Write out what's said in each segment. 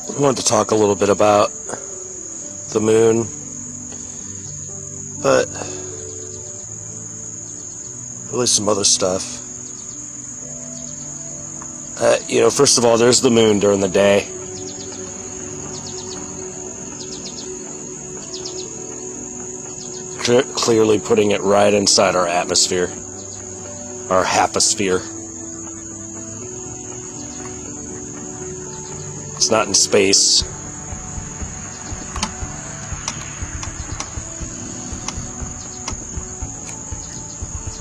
I wanted to talk a little bit about the moon, but really some other stuff. First of all, there's the moon during the day. Clearly putting it right inside our atmosphere, our happosphere. It's not in space.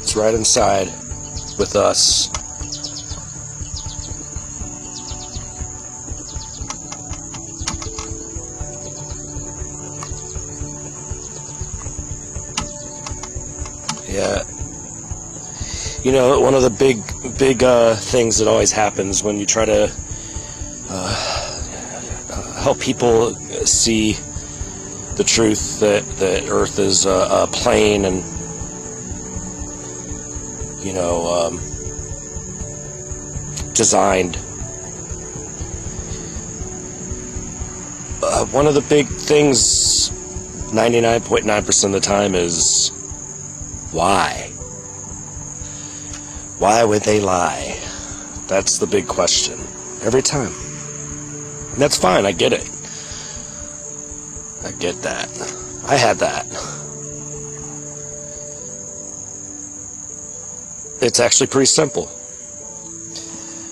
It's right inside with us. Yeah. One of the big things that always happens when you try to help people see the truth that Earth is a plane and, designed. One of the big things 99.9% of the time is why? Why would they lie? That's the big question. Every time. And that's fine, I get it. I get that. I had that. It's actually pretty simple.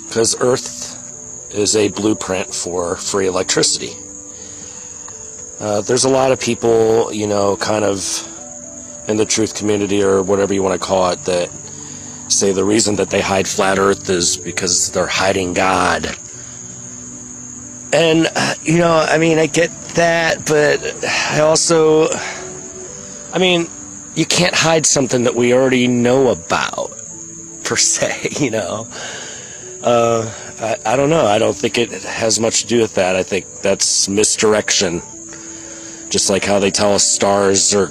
Because Earth is a blueprint for free electricity. There's a lot of people, kind of in the truth community or whatever you want to call it, that say the reason that they hide flat Earth is because they're hiding God. And, I get that, but I also, you can't hide something that we already know about, per se, I don't know. I don't think it has much to do with that. I think that's misdirection. Just like how they tell us stars or,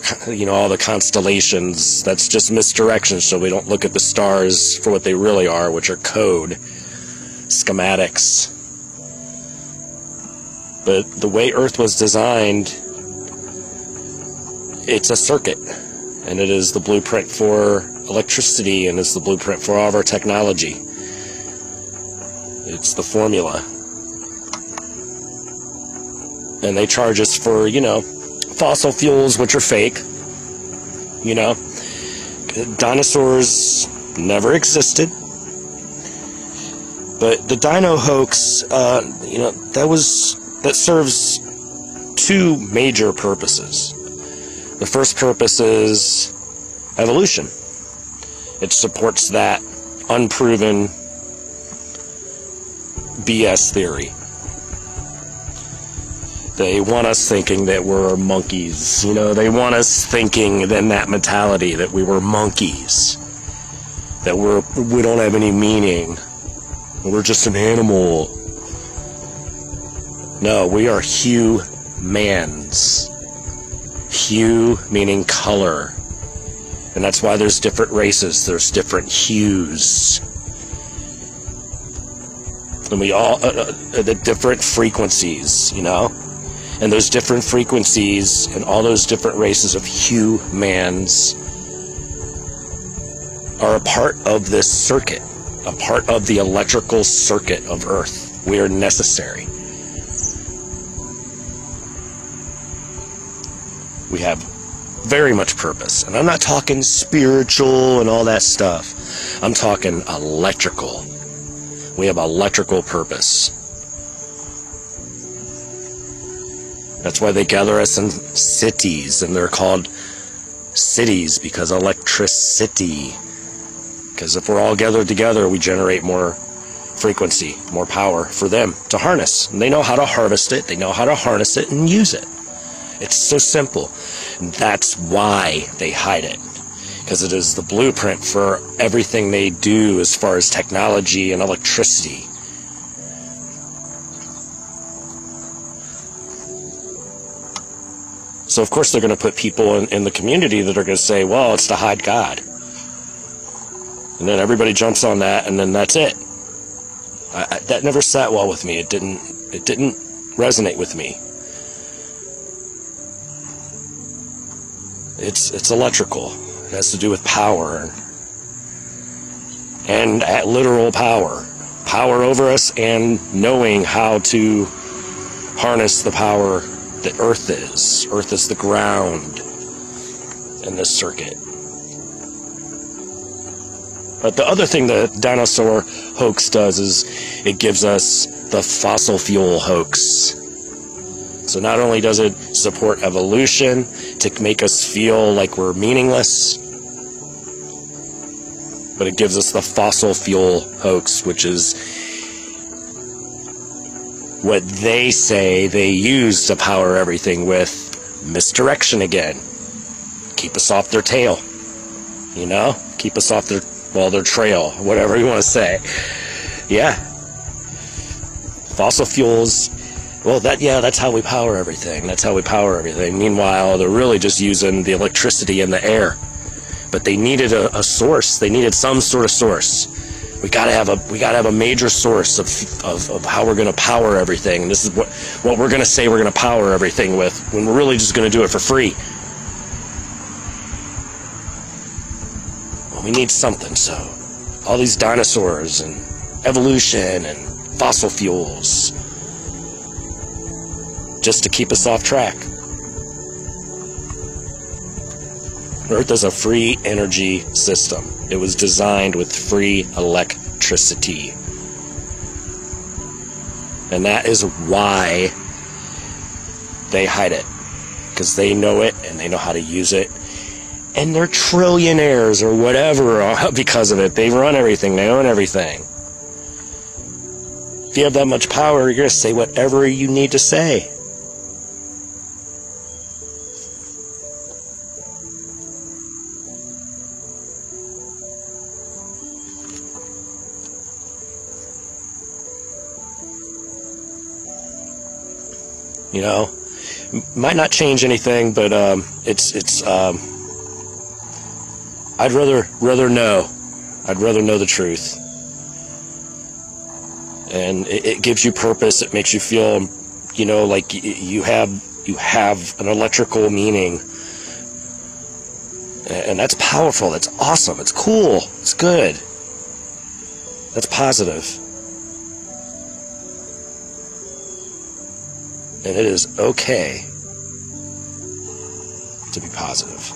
all the constellations, that's just misdirection, so we don't look at the stars for what they really are, which are code, schematics. But the way Earth was designed, it's a circuit, and it is the blueprint for electricity, and it's the blueprint for all of our technology. It's the formula. And they charge us for, fossil fuels, which are fake. Dinosaurs never existed. But the dino hoax, that serves two major purposes. The first purpose is evolution. It supports that unproven BS theory. They want us thinking that we're monkeys. They want us thinking in that mentality that we were monkeys. That we don't have any meaning. We're just an animal. No, we are humans. Hue meaning color. And that's why there's different races. There's different hues. And we all, the different frequencies, And those different frequencies and all those different races of humans are a part of this circuit, a part of the electrical circuit of Earth. We are necessary. We have very much purpose. And I'm not talking spiritual and all that stuff. I'm talking electrical. We have electrical purpose. That's why they gather us in cities, and they're called cities because electricity. Because if we're all gathered together, we generate more frequency, more power for them to harness. And they know how to harvest it, they know how to harness it and use it. It's so simple. And that's why they hide it. Because it is the blueprint for everything they do as far as technology and electricity. So of course they're going to put people in the community that are going to say, well, it's to hide God. And then everybody jumps on that, and then that's it. That never sat well with me. It didn't resonate with me. It's electrical. It has to do with power and literal power. Power over us and knowing how to harness the power that Earth is. Earth is the ground in this circuit. But the other thing the dinosaur hoax does is it gives us the fossil fuel hoax. So not only does it support evolution to make us feel like we're meaningless, but it gives us the fossil fuel hoax, which is what they say they use to power everything with misdirection again. Keep us off their tail, you know? Keep us off their trail, whatever you want to say. Yeah. Fossil fuels, well, that's how we power everything. That's how we power everything. Meanwhile, they're really just using the electricity in the air. But they needed a source. They needed some sort of source. We gotta have a major source of how we're gonna power everything. And this is what we're gonna say we're gonna power everything with, when we're really just gonna do it for free. Well, we need something, so all these dinosaurs and evolution and fossil fuels, just to keep us off track. Earth is a free energy system. It was designed with free electricity. And that is why they hide it. Because they know it and they know how to use it. And they're trillionaires or whatever because of it. They run everything. They own everything. If you have that much power, you're going to say whatever you need to say. You know, might not change anything, but I'd rather know. I'd rather know the truth. And it gives you purpose. It makes you feel, you know, like you have an electrical meaning. And that's powerful. That's awesome. It's cool. It's good. That's positive. And it is okay to be positive.